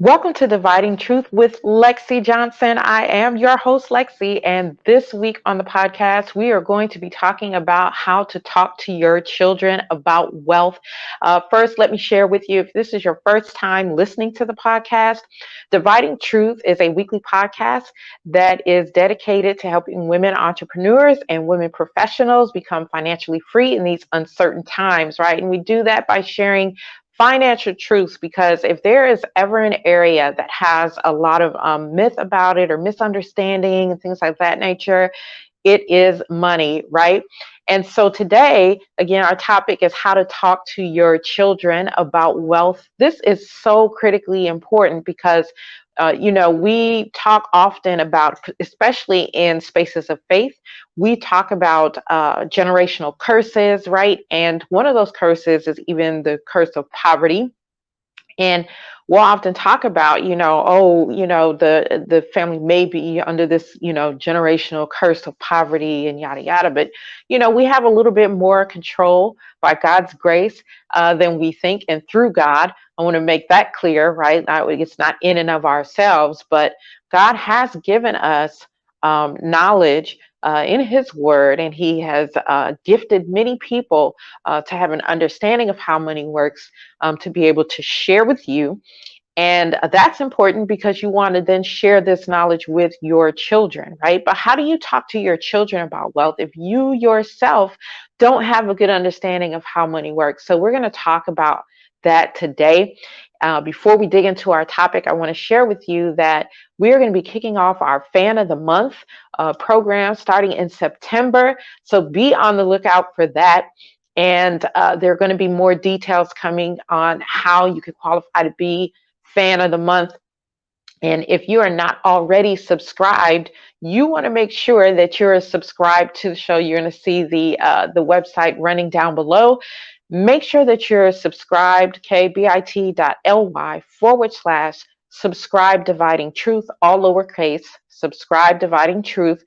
Welcome to Dividing Truth with Lexi Johnson. I am your host, Lexi, and this week on the podcast, we are going to be talking about how to talk to your children about wealth. First, let me share with you, if this is your first time listening to the podcast, Dividing Truth is a weekly podcast that is dedicated to helping women entrepreneurs and women professionals become financially free in these uncertain times, right? And we do that by sharing financial truths, because if there is ever an area that has a lot of myth about it or misunderstanding and things like that nature, it is money, right? And so today, again, our topic is how to talk to your children about wealth. This is so critically important because we talk often about, especially in spaces of faith, we talk about generational curses, right? And one of those curses is even the curse of poverty. And we'll often talk about, the family may be under this, generational curse of poverty and yada, yada. But, we have a little bit more control by God's grace than we think. And through God, I want to make that clear, right? It's not in and of ourselves, but God has given us knowledge in His Word, and He has gifted many people to have an understanding of how money works, to be able to share with you. And that's important because you want to then share this knowledge with your children, right? But how do you talk to your children about wealth if you yourself don't have a good understanding of how money works? So we're going to talk about that today. Before we dig into our topic, I want to share with you that we are going to be kicking off our Fan of the Month program starting in September. So be on the lookout for that. And there are going to be more details coming on how you can qualify to be Fan of the Month. And if you are not already subscribed, you want to make sure that you're subscribed to the show. You're going to see the website running down below. Make sure that you're subscribed, bit.ly/subscribe Dividing Truth, all lowercase, subscribe Dividing Truth.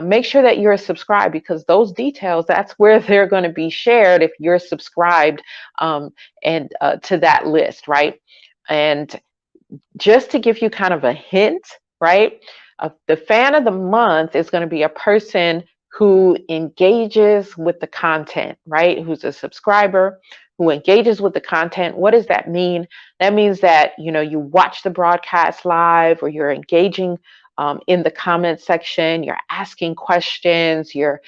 Make sure that you're subscribed, because those details, that's where they're going to be shared if you're subscribed and to that list, right? And just to give you kind of a hint, right? The Fan of the Month is going to be a person who engages with the content, right? Who's a subscriber, who engages with the content. What does that mean? That means that, you watch the broadcast live, or you're engaging in the comment section, you're asking questions, you're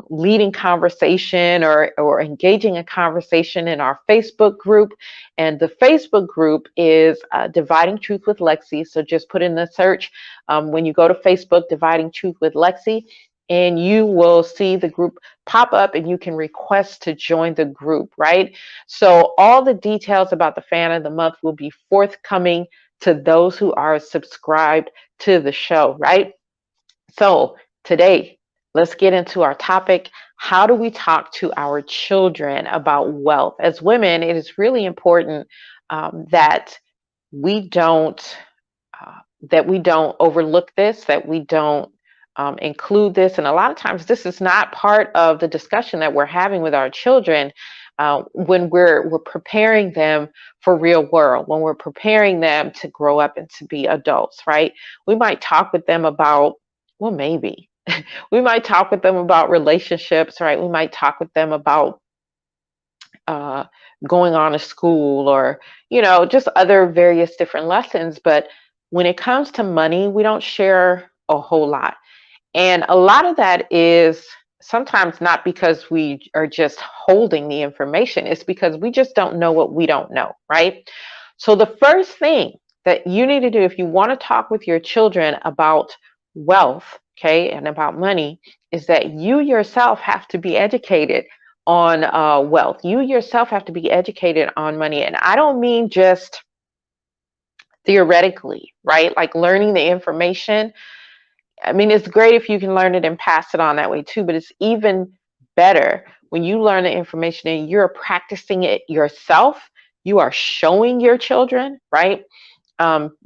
leading conversation or engaging in conversation in our Facebook group. And the Facebook group is Dividing Truth with Lexi. So just put in the search when you go to Facebook, Dividing Truth with Lexi, and you will see the group pop up, and you can request to join the group, right? So all the details about the Fan of the Month will be forthcoming to those who are subscribed to the show, right? So today, let's get into our topic. How do we talk to our children about wealth? As women, it is really important that we don't overlook this, that we don't include this. And a lot of times this is not part of the discussion that we're having with our children when we're preparing them for real world, when we're preparing them to grow up and to be adults, right? We might talk with them about, well, maybe we might talk with them about relationships, right? We might talk with them about going on to school, or just other various different lessons. But when it comes to money, we don't share a whole lot. And a lot of that is sometimes not because we are just holding the information. It's because we just don't know what we don't know, right? So the first thing that you need to do if you want to talk with your children about wealth, okay, and about money, is that you yourself have to be educated on wealth. You yourself have to be educated on money. And I don't mean just theoretically, right? Like learning the information. I mean, it's great if you can learn it and pass it on that way too, but it's even better when you learn the information and you're practicing it yourself. You are showing your children, right?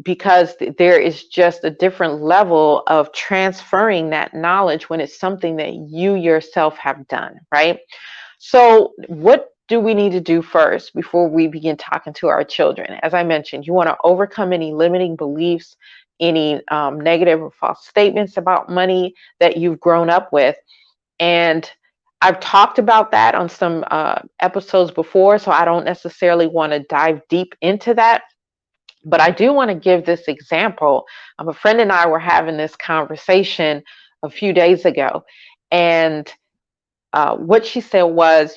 Because there is just a different level of transferring that knowledge when it's something that you yourself have done, right? So what do we need to do first before we begin talking to our children? As I mentioned, you want to overcome any limiting beliefs, any negative or false statements about money that you've grown up with. And I've talked about that on some episodes before, so I don't necessarily want to dive deep into that. But I do want to give this example. A friend and I were having this conversation a few days ago, and what she said was,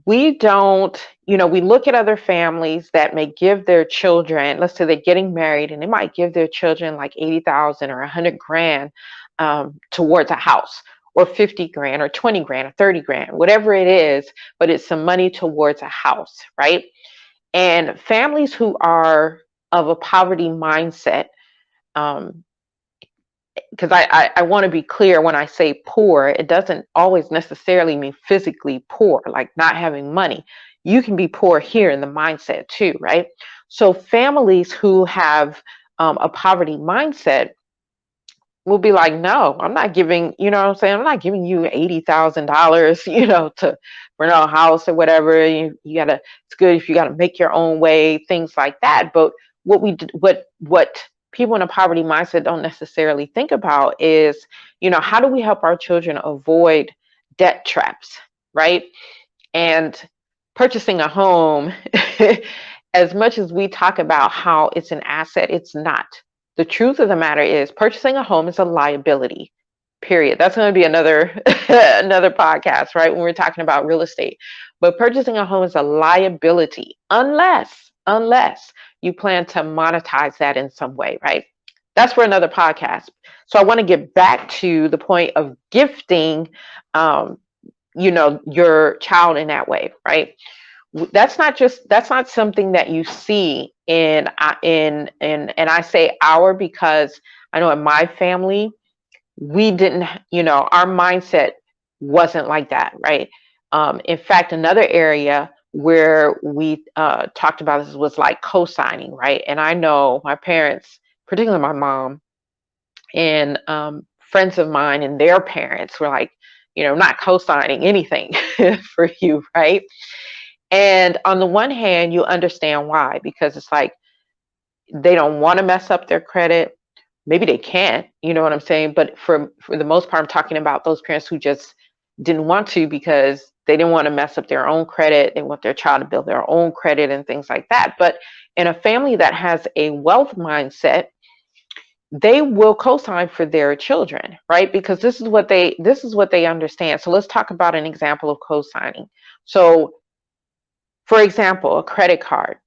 we don't, we look at other families that may give their children, let's say they're getting married, and they might give their children like 80,000 or 100 grand towards a house, or 50 grand or 20 grand or 30 grand, whatever it is, but it's some money towards a house, right? And families who are of a poverty mindset, because I want to be clear, when I say poor, it doesn't always necessarily mean physically poor, like not having money. You can be poor here in the mindset too, right? So families who have a poverty mindset will be like, no, I'm not giving, you know what I'm saying? I'm not giving you $80,000, to rent a house or whatever. You gotta, it's good if you gotta make your own way, things like that. But what people in a poverty mindset don't necessarily think about is, how do we help our children avoid debt traps, right? And purchasing a home, as much as we talk about how it's an asset, it's not. The truth of the matter is purchasing a home is a liability, period. That's going to be another another podcast, right? When we're talking about real estate. But purchasing a home is a liability unless you plan to monetize that in some way, right? That's for another podcast. So I want to get back to the point of gifting your child in that way, right? That's not something that you see in and I say our because I know in my family we didn't, our mindset wasn't like that, right? In fact, another area where we talked about this was like co-signing, right? And I know my parents, particularly my mom and friends of mine and their parents were like, not co-signing anything for you, right? And on the one hand, you understand why, because it's like they don't want to mess up their credit. Maybe they can't, you know what I'm saying? But for the most part, I'm talking about those parents who just didn't want to because they didn't want to mess up their own credit. They want their child to build their own credit and things like that. But in a family that has a wealth mindset, they will co-sign for their children, right? Because this is what they understand. So let's talk about an example of co-signing. So for example, a credit card.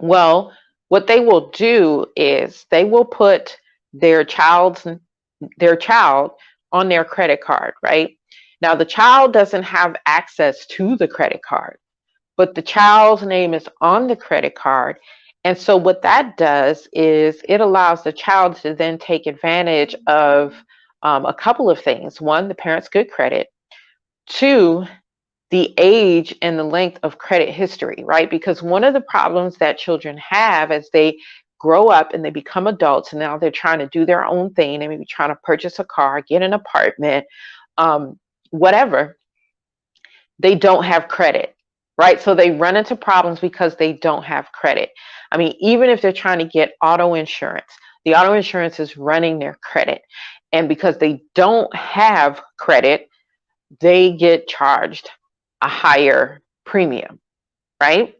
Well, what they will do is they will put their child on their credit card, right? Now the child doesn't have access to the credit card, but the child's name is on the credit card. And so what that does is it allows the child to then take advantage of a couple of things. One, the parent's good credit. Two, the age and the length of credit history, right? Because one of the problems that children have as they grow up and they become adults and now they're trying to do their own thing, they may be trying to purchase a car, get an apartment, whatever, they don't have credit, right? So they run into problems because they don't have credit. I mean, even if they're trying to get auto insurance, the auto insurance is running their credit. And because they don't have credit, they get charged a higher premium, right?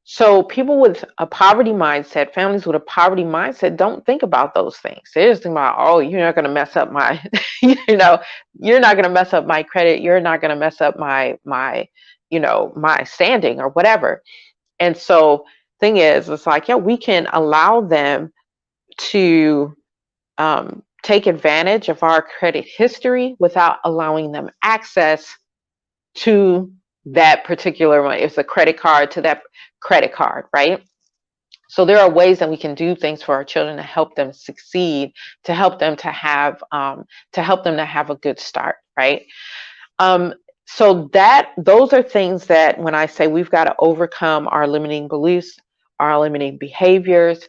So people with a poverty mindset, families with a poverty mindset don't think about those things. They just think about, oh, you're not going to mess up my, you're not going to mess up my credit. You're not going to mess up my standing or whatever. And so thing is, it's like, yeah, we can allow them to take advantage of our credit history without allowing them access to that particular one. It's a credit card to that credit card, right? So there are ways that we can do things for our children to help them succeed, to help them to have a good start, right? So those are things that when I say we've got to overcome our limiting beliefs, our limiting behaviors,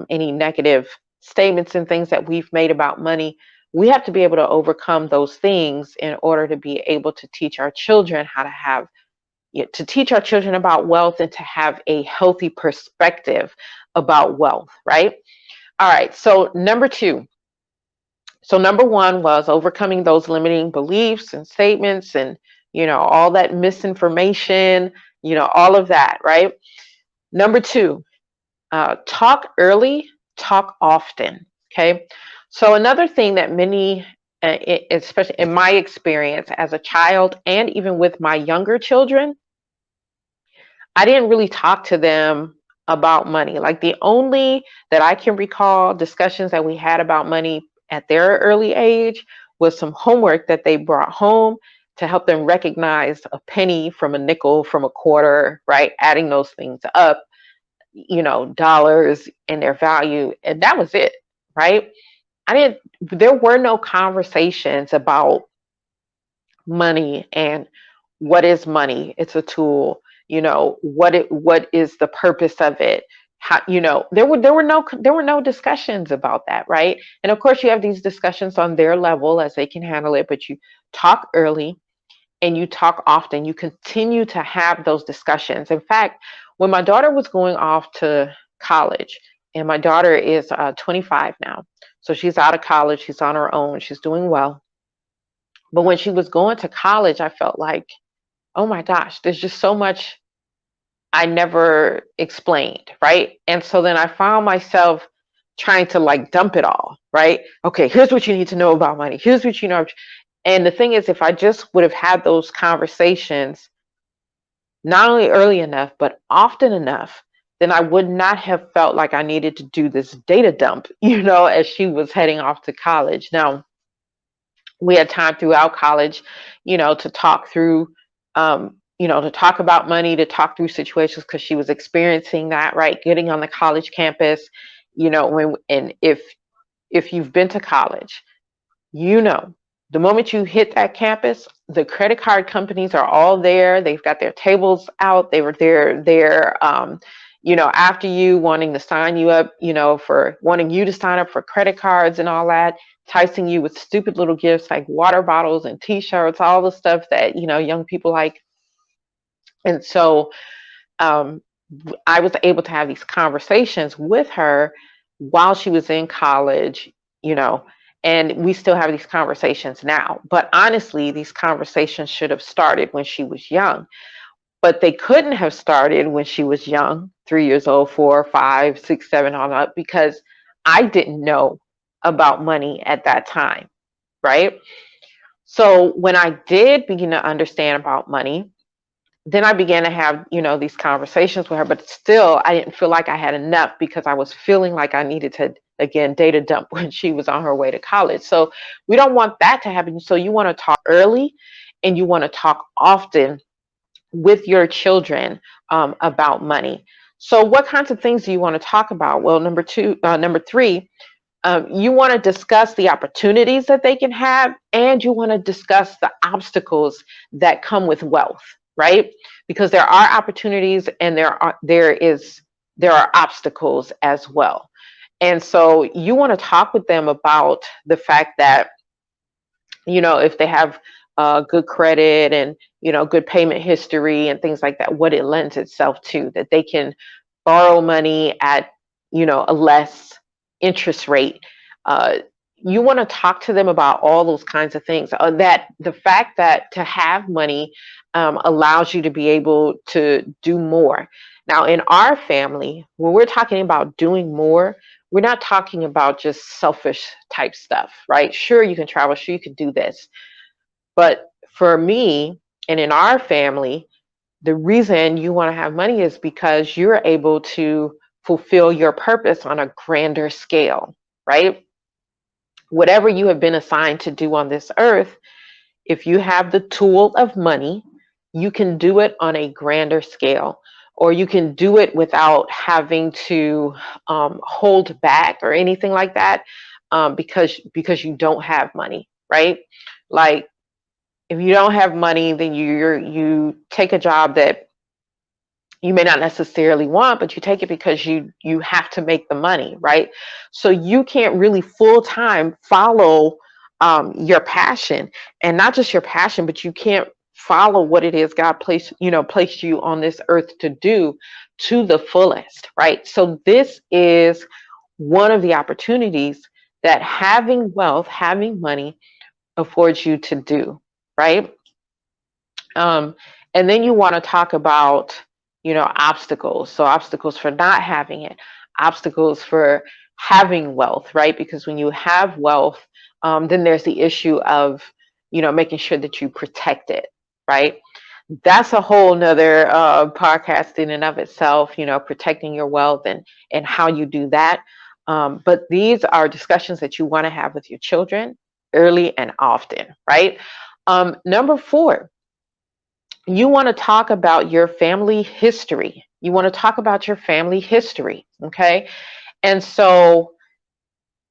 any negative statements and things that we've made about money, we have to be able to overcome those things in order to be able to teach our children how to have to teach our children about wealth and to have a healthy perspective about wealth, right? All right, so number two. So number one was overcoming those limiting beliefs and statements and, all that misinformation, all of that, right? Number two, talk early, talk often. Okay. So another thing that many, especially in my experience as a child and even with my younger children, I didn't really talk to them about money. Like the only that I can recall discussions that we had about money at their early age was some homework that they brought home to help them recognize a penny from a nickel, from a quarter, right? Adding those things up, dollars and their value. And that was it, right? There were no conversations about money and what is money. It's a tool. What is the purpose of it? How, there were no discussions about that, right? And of course you have these discussions on their level as they can handle it, but you talk early and you talk often. You continue to have those discussions. In fact, when my daughter was going off to college, and my daughter is 25 now, so she's out of college, she's on her own, she's doing well. But when she was going to college, I felt like, oh my gosh, there's just so much I never explained, right? And so then I found myself trying to like dump it all, right? Okay, here's what you need to know about money. Here's what you know. And the thing is, if I just would have had those conversations, not only early enough, but often enough, then I would not have felt like I needed to do this data dump, as she was heading off to college. Now, we had time throughout college, to talk through, to talk about money, to talk through situations because she was experiencing that, right? Getting on the college campus, and if you've been to college, the moment you hit that campus, the credit card companies are all there. They've got their tables out. They were there, after you, wanting to sign you up, for wanting you to sign up for credit cards and all that, enticing you with stupid little gifts like water bottles and T-shirts, all the stuff that, young people like. And so I was able to have these conversations with her while she was in college, and we still have these conversations now. But honestly, these conversations should have started when she was young. But they couldn't have started when she was young, 3 years old, 4, 5, 6, 7, on up, because I didn't know about money at that time, right? So when I did begin to understand about money, then I began to have, these conversations with her, but still I didn't feel like I had enough because I was feeling like I needed to, again, data dump when she was on her way to college. So we don't want that to happen. So you want to talk early and you want to talk often with your children about money. So what kinds of things do you want to talk about? Well, number three, you want to discuss the opportunities that they can have, and you want to discuss the obstacles that come with wealth, right? Because there are opportunities and there are obstacles as well. And so you want to talk with them about the fact that, if they have good credit and, good payment history and things like that, what it lends itself to, that they can borrow money at, a less interest rate. You want to talk to them about all those kinds of things. That the fact that to have money allows you to be able to do more. Now, in our family, when we're talking about doing more, we're not talking about just selfish type stuff, right? Sure, you can travel, sure, you can do this. But for me, and in our family, the reason you want to have money is because you're able to fulfill your purpose on a grander scale, right? Whatever you have been assigned to do on this earth, if you have the tool of money, you can do it on a grander scale, or you can do it without having to hold back or anything like that, because you don't have money, right? Like, if you don't have money, then you take a job that you may not necessarily want, but you take it because you have to make the money, right? So you can't really full time follow your passion, and not just your passion, but you can't follow what it is God placed you on this earth to do to the fullest, right? So this is one of the opportunities that having wealth, having money affords you to do, right? Um, and then you want to talk about, obstacles. So obstacles for not having it, obstacles for having wealth, right? Because when you have wealth, then there's the issue of, making sure that you protect it, right? That's a whole nother podcast in and of itself, protecting your wealth and how you do that. But these are discussions that you want to have with your children early and often, right? Number 4, you want to talk about your family history. You want to talk about your family history, okay? And so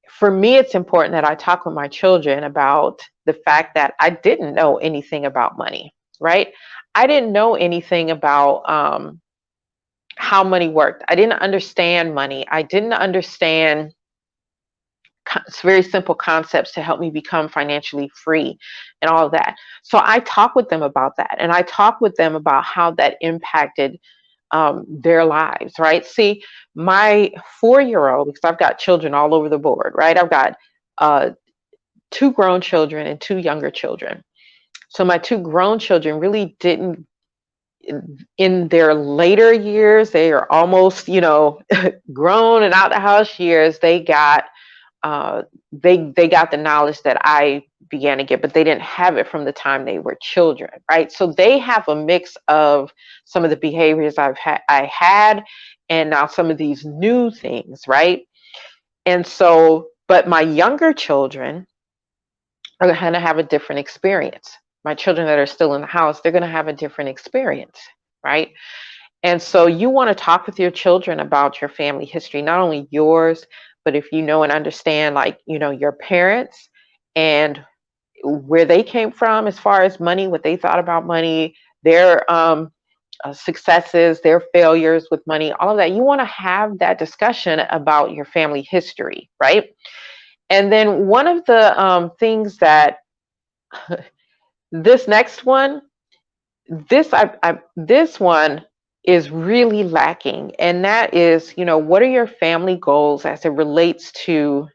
for me, it's important that I talk with my children about the fact that I didn't know anything about money, right? I didn't know anything about how money worked. I didn't understand money. I didn't understand very simple concepts to help me become financially free and all of that. So I talk with them about that, and I talk with them about how that impacted their lives, right? See, my 4-year-old, because I've got children all over the board, right? I've got uh, 2 grown children and 2 younger children. So my 2 grown children really didn't, in their later years, they are almost, grown and out the house years, they got they got the knowledge that I began to get, but they didn't have it from the time they were children, right? So they have a mix of some of the behaviors I had, and now some of these new things, right? And so, but my younger children are going to have a different experience. My children that are still in the house, they're going to have a different experience, right? And so you want to talk with your children about your family history, not only yours, but if you know and understand, like, your parents and where they came from as far as money, what they thought about money, their successes, their failures with money, all of that. You want to have that discussion about your family history, right? And then one of the things that this next one, this one is really lacking, and that is, what are your family goals as it relates to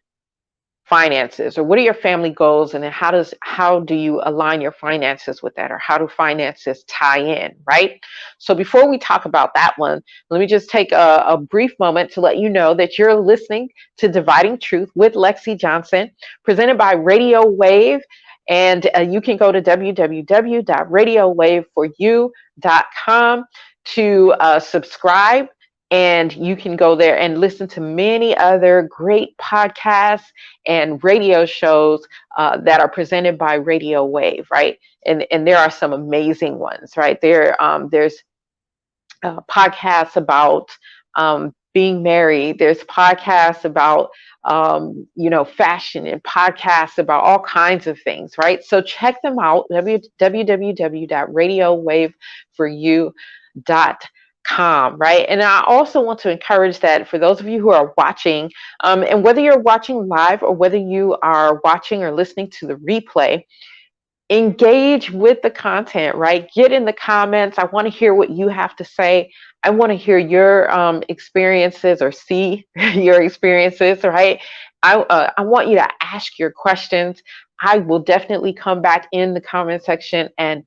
finances, or what are your family goals, and then how do you align your finances with that, or how do finances tie in, right? So before we talk about that one, let me just take a brief moment to let you know that you're listening to Dividing Truth with Lexi Johnson, presented by Radio Wave. And you can go to www.radiowave4u.com to subscribe, and you can go there and listen to many other great podcasts and radio shows that are presented by Radio Wave, right? And there are some amazing ones, right? There's podcasts about being married. There's podcasts about fashion, and podcasts about all kinds of things, right? So check them out, www.radiowave4u.com, right? And I also want to encourage that for those of you who are watching, and whether you're watching live or whether you are watching or listening to the replay, engage with the content, right? Get in the comments. I want to hear what you have to say. I want to hear your experiences, or see your experiences, right? I want you to ask your questions. I will definitely come back in the comment section and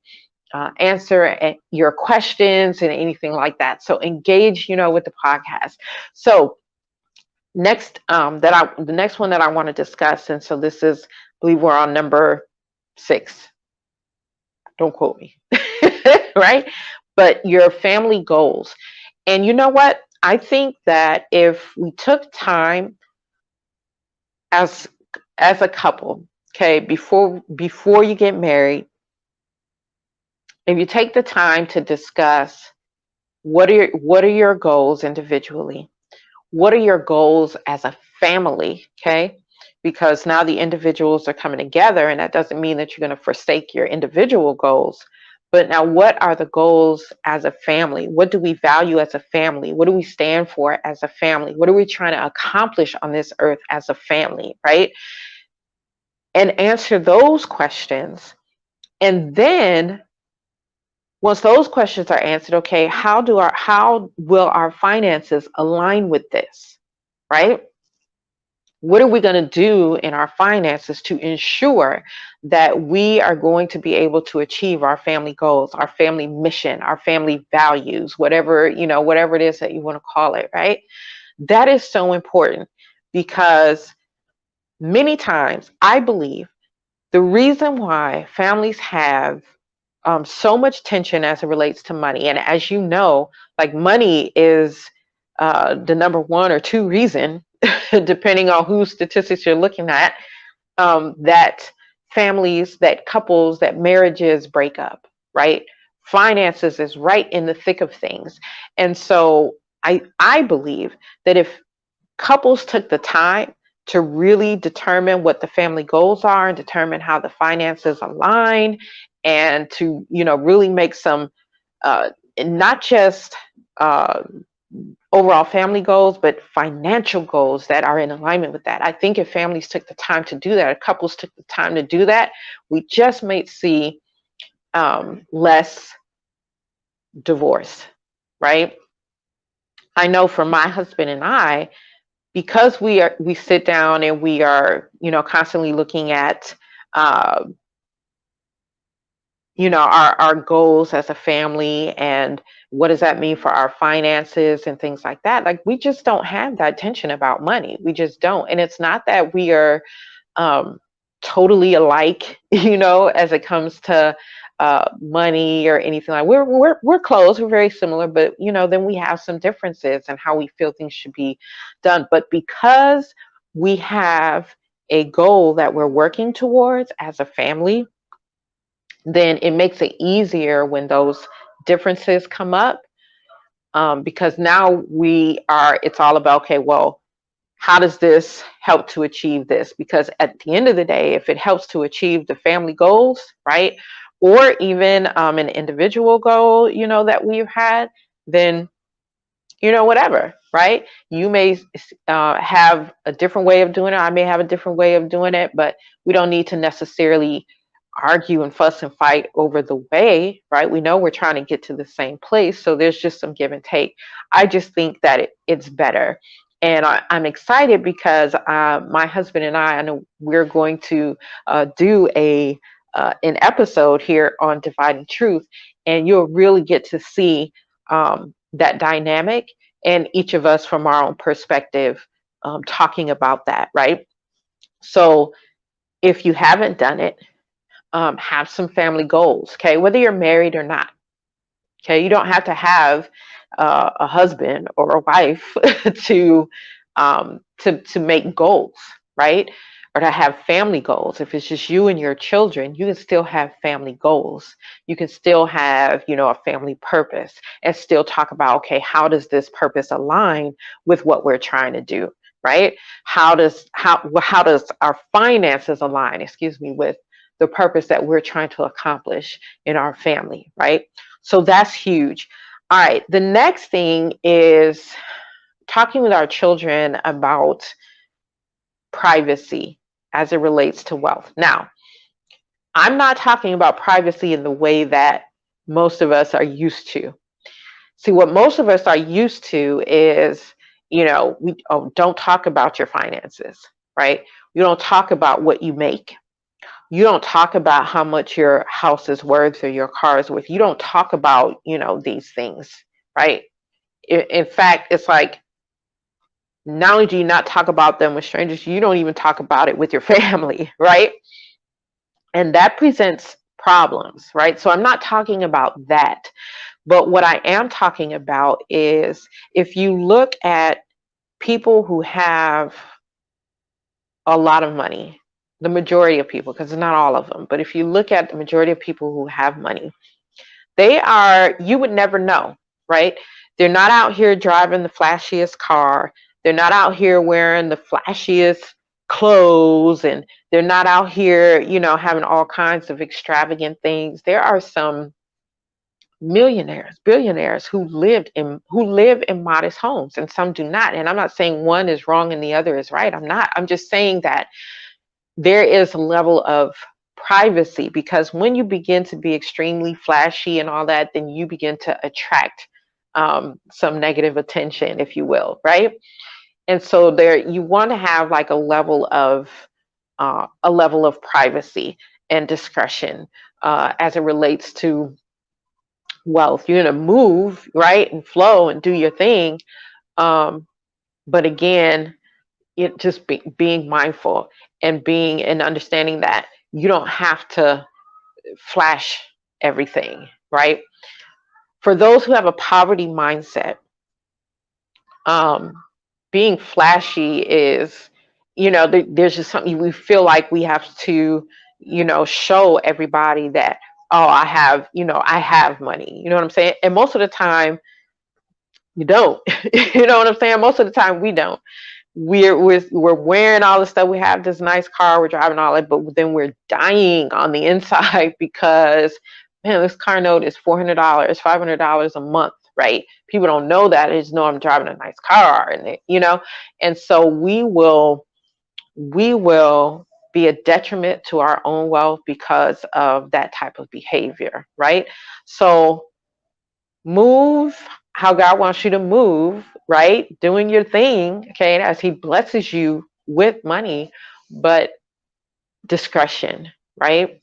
answer your questions and anything like that. So engage, with the podcast. So the next one that I want to discuss, and so this is, I believe we're on number 6. Don't quote me, right? But your family goals. And you know what? I think that if we took time as a couple, okay, before you get married, if you take the time to discuss what are your goals individually, what are your goals as a family, okay? Because now the individuals are coming together, and that doesn't mean that you're going to forsake your individual goals. But now, what are the goals as a family? What do we value as a family? What do we stand for as a family? What are we trying to accomplish on this earth as a family, right? And answer those questions. And then Once those questions are answered, okay, how will our finances align with this, right? What are we going to do in our finances to ensure that we are going to be able to achieve our family goals, our family mission, our family values, whatever, whatever it is that you want to call it, right? That is so important because many times I believe the reason why families have so much tension as it relates to money, and as you know, like money is the number one or two reason, depending on whose statistics you're looking at, that families, that couples, that marriages break up, right? Finances is right in the thick of things. And so I believe that if couples took the time to really determine what the family goals are and determine how the finances align, and to really make some uh, not just uh, overall family goals, but financial goals that are in alignment with that. I think if families took the time to do that, if couples took the time to do that, we just might see less divorce, right? I know for my husband and I, because we sit down and we are constantly looking at uh, our goals as a family, and what does that mean for our finances and things like that. Like, we just don't have that tension about money. We just don't. And it's not that we are um, totally alike, as it comes to money or anything. Like, we're close, we're very similar, but then we have some differences in how we feel things should be done. But because we have a goal that we're working towards as a family, then it makes it easier when those differences come up, because now it's all about, okay, well, how does this help to achieve this? Because at the end of the day, if it helps to achieve the family goals, right, or even an individual goal, that we've had, then whatever, right? You may have a different way of doing it. I may have a different way of doing it, but we don't need to necessarily argue and fuss and fight over the way, right? We know we're trying to get to the same place. So there's just some give and take. I just think that it's better. And I'm excited because my husband and I know we're going to do an episode here on Dividing Truth, and you'll really get to see that dynamic, and each of us from our own perspective talking about that, right? So if you haven't done it, have some family goals, okay? Whether you're married or not, okay? You don't have to have a husband or a wife to make goals, right? Or to have family goals. If it's just you and your children, you can still have family goals. You can still have, a family purpose, and still talk about, okay, how does this purpose align with what we're trying to do, right? How does our finances align, excuse me, with the purpose that we're trying to accomplish in our family, right? So that's huge. All right, the next thing is talking with our children about privacy as it relates to wealth. Now, I'm not talking about privacy in the way that most of us are used to. See, what most of us are used to is, we don't talk about your finances, right? You don't talk about what you make. You don't talk about how much your house is worth or your car is worth. You don't talk about, these things, right? In fact, it's like, not only do you not talk about them with strangers, you don't even talk about it with your family, right? And that presents problems, right? So I'm not talking about that. But what I am talking about is, if you look at people who have a lot of money, the majority of people, because it's not all of them, but if you look at the majority of people who have money, you would never know, right? They're not out here driving the flashiest car. They're not out here wearing the flashiest clothes, and they're not out here, having all kinds of extravagant things. There are some millionaires, billionaires who live in modest homes, and some do not. And I'm not saying one is wrong and the other is right. I'm not. I'm just saying that there is a level of privacy, because when you begin to be extremely flashy and all that, then you begin to attract some negative attention, if you will, right? And so there, you want to have like a level of privacy and discretion as it relates to wealth. You're going to move, right, and flow and do your thing. But again, it just being mindful and being and understanding that you don't have to flash everything, right? For those who have a poverty mindset, um, being flashy is, there's just something we feel like we have to, show everybody that, oh, I have money. You know what I'm saying? And most of the time, you don't. You know what I'm saying? Most of the time, we don't. We're wearing all the stuff. We have this nice car. We're driving all that, but then we're dying on the inside because, man, this car note is $400, $500 a month, right? People don't know that. They just know I'm driving a nice car, and so we will be a detriment to our own wealth because of that type of behavior, right? So move how God wants you to move, right? Doing your thing, okay, as He blesses you with money, but discretion, right?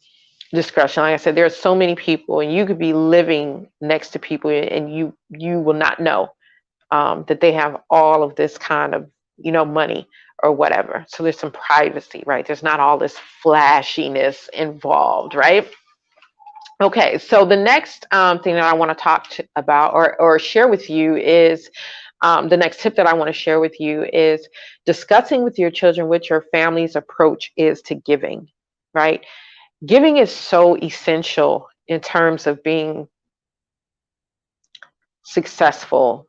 Discretion. Like I said, there are so many people, and you could be living next to people, and you will not know that they have all of this kind of money or whatever. So there's some privacy, right? There's not all this flashiness involved, right? Okay, so the next thing that I want to about or share with you is the next tip that I want to share with you is discussing with your children what your family's approach is to giving, right? Giving is so essential in terms of being successful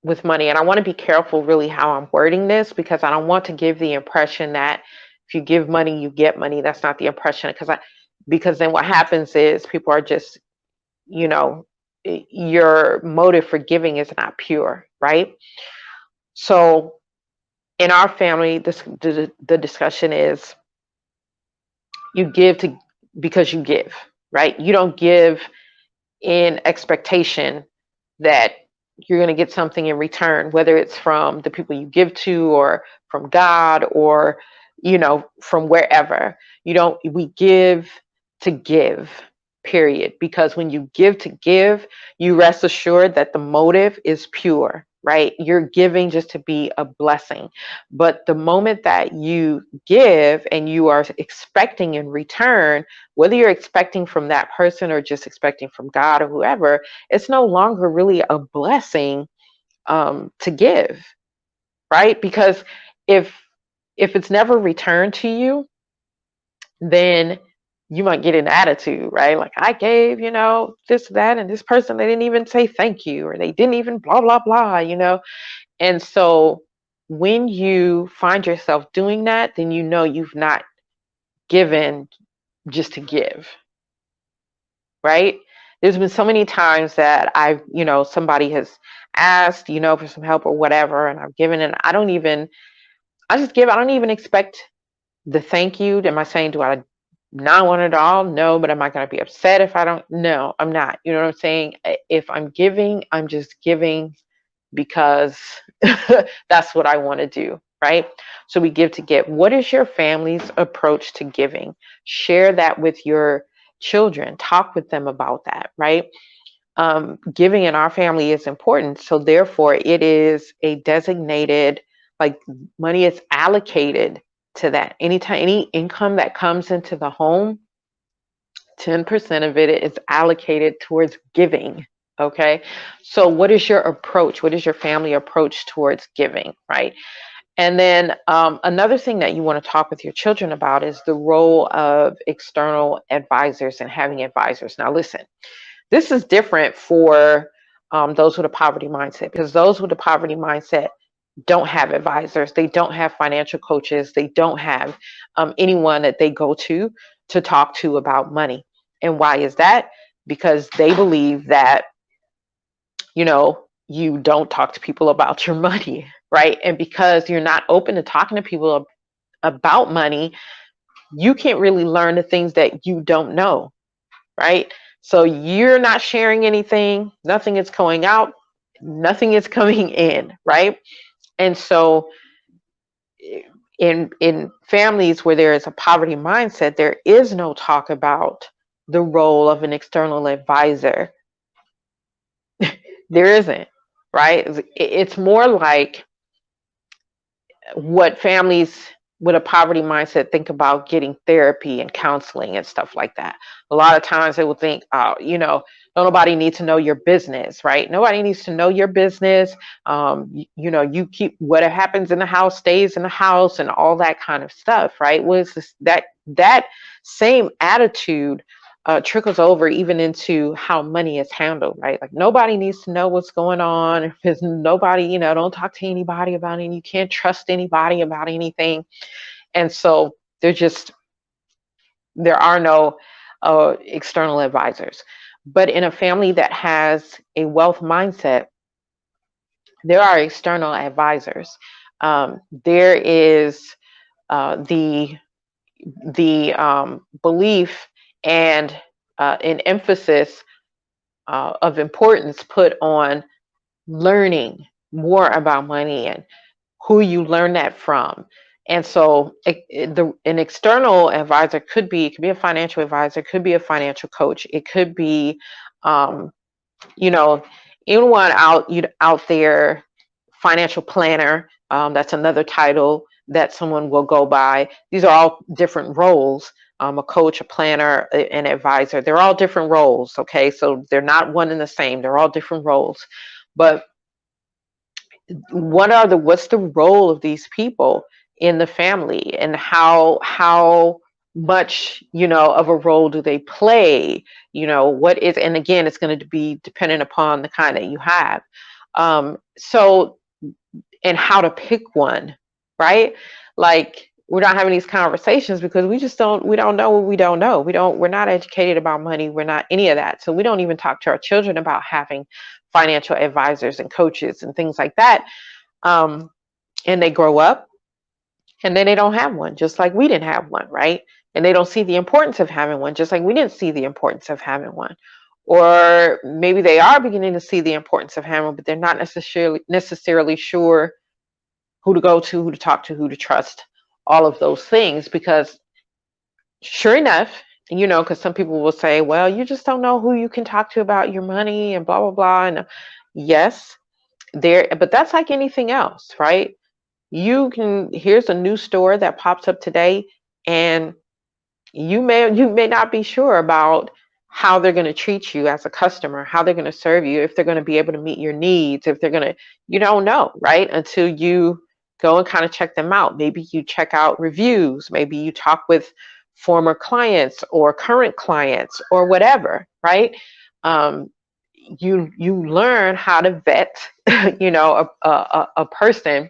with money. And I want to be careful really how I'm wording this, because I don't want to give the impression that if you give money, you get money. That's not the impression, because then what happens is people are just, your motive for giving is not pure, right? So in our family, the discussion is you give because you give, right? You don't give in expectation that you're going to get something in return, whether it's from the people you give to or from God or, from wherever. We give to give, period. Because when you give to give, you rest assured that the motive is pure, right? You're giving just to be a blessing. But the moment that you give and you are expecting in return, whether you're expecting from that person or just expecting from God or whoever, it's no longer really a blessing to give, right? Because if it's never returned to you, then you might get an attitude, right? Like, I gave, this, that, and this person, they didn't even say thank you, or they didn't even blah, blah, blah, And so when you find yourself doing that, then you've not given just to give, right? There's been so many times that somebody has asked, for some help or whatever, and I've given, and I just give. I don't even expect the thank you. Am I saying, do I not want it all? No, but am I going to be upset if I don't? No, I'm not. You know what I'm saying? If I'm giving, I'm just giving because that's what I want to do, right? So we give to give. What is your family's approach to giving? Share that with your children. Talk with them about that, right? Giving in our family is important. So therefore, it is a designated, like, money is allocated to that. Anytime, any income that comes into the home, 10% of it is allocated towards giving. Okay. So what is your approach? What is your family approach towards giving? Right. And then another thing that you want to talk with your children about is the role of external advisors and having advisors. Now, listen, this is different for those with a poverty mindset, because those with a poverty mindset don't have advisors. They don't have financial coaches. They don't have anyone that they go to talk to about money. And why is that? Because they believe that, you don't talk to people about your money, right? And because you're not open to talking to people about money, you can't really learn the things that you don't know, right? So you're not sharing anything, nothing is going out, nothing is coming in, right? And so in families where there is a poverty mindset, there is no talk about the role of an external advisor. There isn't, right? It's more like what families with a poverty mindset think about getting therapy and counseling and stuff like that. A lot of times they will think, oh, don't nobody need to know your business, right? Nobody needs to know your business. You keep what happens in the house stays in the house and all that kind of stuff, right? Was this that same attitude trickles over even into how money is handled, right? Like nobody needs to know what's going on. Because nobody, don't talk to anybody about it. You can't trust anybody about anything. And so there are no external advisors. But in a family that has a wealth mindset, there are external advisors. There is the belief and an emphasis of importance put on learning more about money and who you learn that from. And so an external advisor it could be a financial advisor, it could be a financial coach, it could be, you know, anyone out there, financial planner. That's another title that someone will go by. These are all different roles. A coach, a planner, an advisor. They're all different roles. Okay, so they're not one and the same. They're all different roles. But what's the role of these people in the family, and how much of a role do they play? What is, and again, it's going to be dependent upon the kind that you have. So, and how to pick one, right? Like, we're not having these conversations because we don't know what we don't know. We're not educated about money. We're not any of that. So we don't even talk to our children about having financial advisors and coaches and things like that. And they grow up and then they don't have one, just like we didn't have one, right? And they don't see the importance of having one, just like we didn't see the importance of having one. Or maybe they are beginning to see the importance of having one, but they're not necessarily sure who to go to, who to talk to, who to trust, all of those things. Because sure enough, because some people will say, well, you just don't know who you can talk to about your money and blah, blah, blah. And yes, but that's like anything else, right? Here's a new store that pops up today, and you may not be sure about how they're going to treat you as a customer, how they're going to serve you, if they're going to be able to meet your needs, if they're going to, you don't know, right? Until you go and kind of check them out. Maybe you check out reviews, maybe you talk with former clients or current clients or whatever, right? You learn how to vet, a person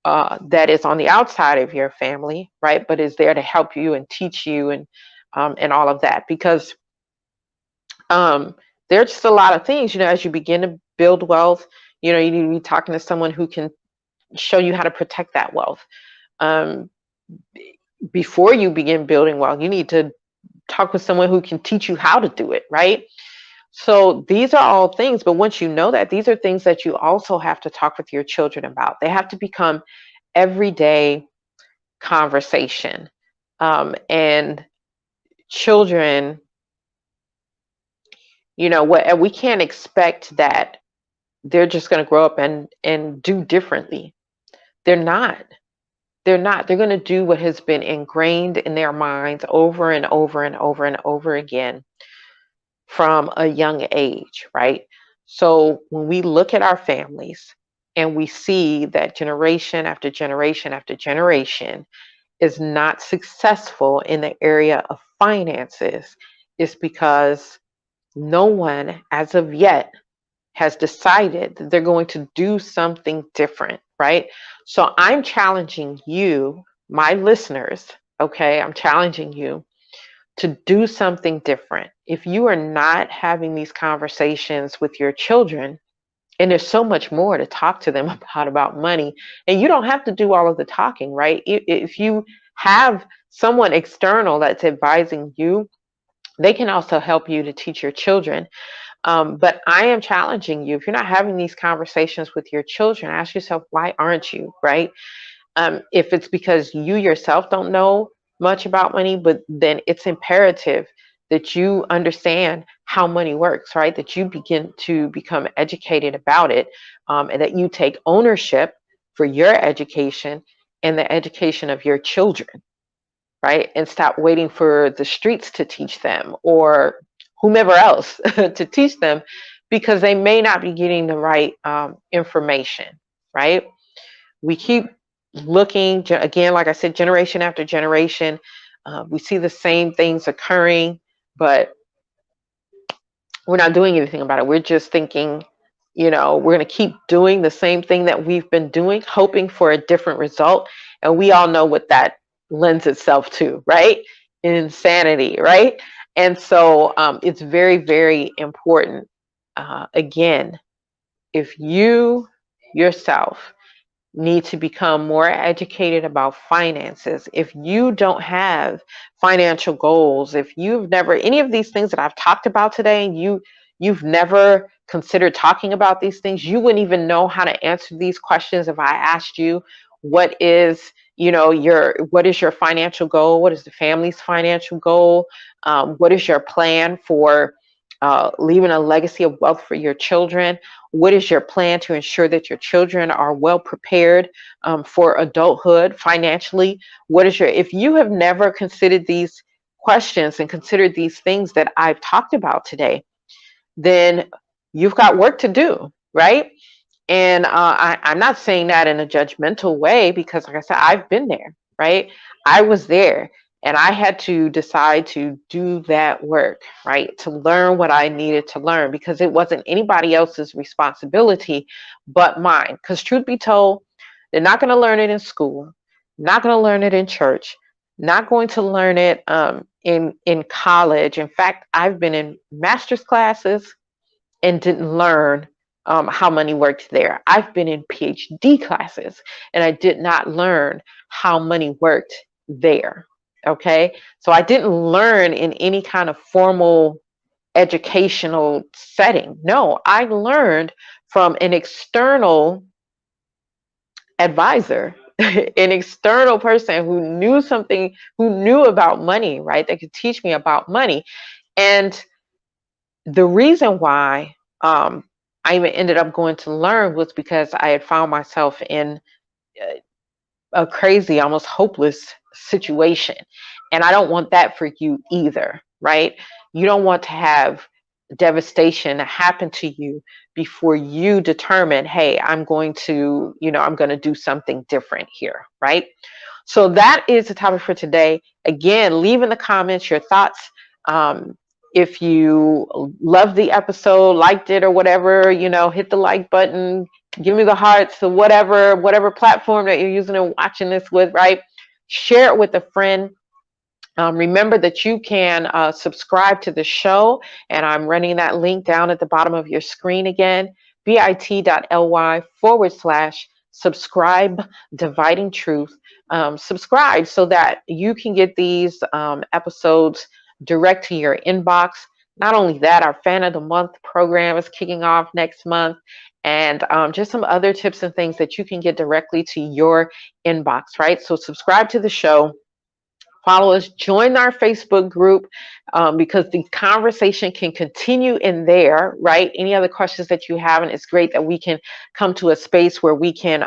that is on the outside of your family, right? But is there to help you and teach you and all of that. Because there's just a lot of things, as you begin to build wealth, you need to be talking to someone who can show you how to protect that wealth. Before you begin building wealth, you need to talk with someone who can teach you how to do it, right? So these are all things, but once you know that, these are things that you also have to talk with your children about. They have to become everyday conversation. And children, we can't expect that they're just going to grow up and do differently. They're not. They're going to do what has been ingrained in their minds over and over and over and over again from a young age, right? So when we look at our families and we see that generation after generation after generation is not successful in the area of finances, it's because no one as of yet has decided that they're going to do something different, right? So I'm challenging you, my listeners, okay? I'm challenging you to do something different. If you are not having these conversations with your children, and there's so much more to talk to them about money, and you don't have to do all of the talking, right? If you have someone external that's advising you, they can also help you to teach your children. But I am challenging you. If you're not having these conversations with your children, ask yourself, why aren't you, right? If it's because you yourself don't know much about money, but then it's imperative that you understand how money works, right? That you begin to become educated about it, and that you take ownership for your education and the education of your children, right? And stop waiting for the streets to teach them or whomever else to teach them, because they may not be getting the right information, right? We keep looking, again, like I said, generation after generation. We see the same things occurring, but we're not doing anything about it. We're just thinking, we're going to keep doing the same thing that we've been doing, hoping for a different result. And we all know what that lends itself to, right? Insanity, right? And so it's very, very important. Again, if you yourself need to become more educated about finances, if you don't have financial goals, if you've never, any of these things that I've talked about today, and you've never considered talking about these things, you wouldn't even know how to answer these questions if I asked you what is, what is your financial goal? What is the family's financial goal? What is your plan for leaving a legacy of wealth for your children? What is your plan to ensure that your children are well prepared for adulthood financially? If you have never considered these questions and considered these things that I've talked about today, then you've got work to do, right? And I'm not saying that in a judgmental way, because like I said, I've been there, right? I was there, and I had to decide to do that work, right? To learn what I needed to learn, because it wasn't anybody else's responsibility but mine. Because truth be told, they're not going to learn it in school, not going to learn it in church, not going to learn it in college. In fact, I've been in master's classes and didn't learn how money worked there. I've been in PhD classes and I did not learn how money worked there. Okay. So I didn't learn in any kind of formal educational setting. No, I learned from an external advisor, an external person who knew something, who knew about money, right? That could teach me about money. And the reason why I even ended up going to learn was because I had found myself in a crazy, almost hopeless situation. And I don't want that for you either, right? You don't want to have devastation happen to you before you determine, hey, I'm going to do something different here, right? So that is the topic for today. Again, leave in the comments your thoughts. If you loved the episode, liked it or whatever, hit the like button, give me the hearts, or whatever platform that you're using and watching this with, right? Share it with a friend. Remember that you can subscribe to the show, and I'm running that link down at the bottom of your screen again, bit.ly/subscribe dividing truth. Subscribe so that you can get these episodes direct to your inbox. Not only that, our Fan of the Month program is kicking off next month, and just some other tips and things that you can get directly to your inbox, right? So subscribe to the show. Follow us, join our Facebook group, because the conversation can continue in there, right? Any other questions that you have, and it's great that we can come to a space where we can,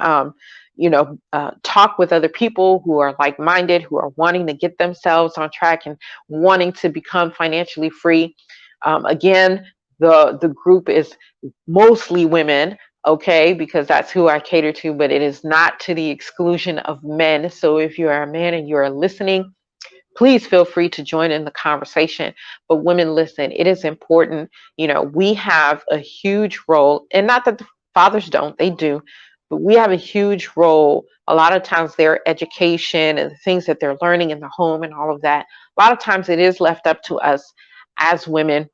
talk with other people who are like-minded, who are wanting to get themselves on track and wanting to become financially free. Again, the group is mostly women, okay, because that's who I cater to, but it is not to the exclusion of men. So if you are a man and you are listening, please feel free to join in the conversation. But women, listen, it is important. We have a huge role, and not that the fathers don't, they do, but we have a huge role. A lot of times their education and the things that they're learning in the home and all of that, a lot of times it is left up to us as women.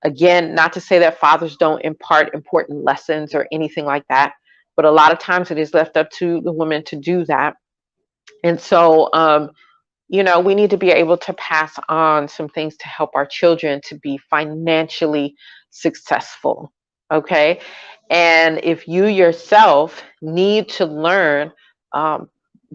Again, not to say that fathers don't impart important lessons or anything like that, but a lot of times it is left up to the women to do that. And so, we need to be able to pass on some things to help our children to be financially successful. Okay. And if you yourself need to learn um,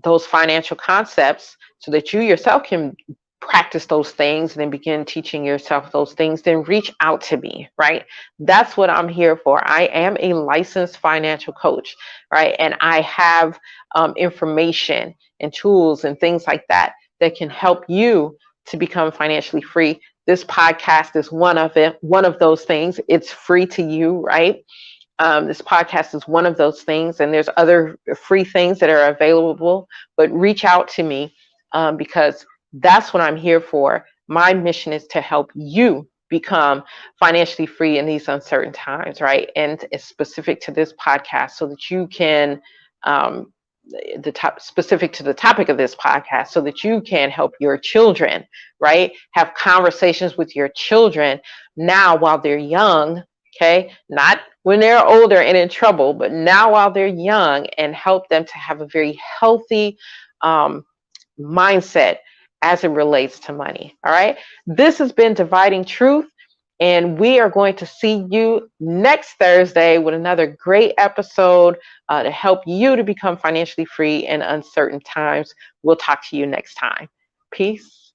those financial concepts so that you yourself can practice those things and then begin teaching yourself those things, then reach out to me, right? That's what I'm here for. I am a licensed financial coach, right? And I have information and tools and things like that that can help you to become financially free. This podcast is one of it, one of those things. It's free to you, right? This podcast is one of those things, and there's other free things that are available, but reach out to me because that's what I'm here for. My mission is to help you become financially free in these uncertain times, right? And it's specific to this podcast so that you can um, specific to the topic of this podcast so that you can help your children, right? Have conversations with your children now while they're young, okay? Not when they're older and in trouble, but now while they're young, and help them to have a very healthy mindset as it relates to money. All right. This has been Dividing Truth. And we are going to see you next Thursday with another great episode to help you to become financially free in uncertain times. We'll talk to you next time. Peace.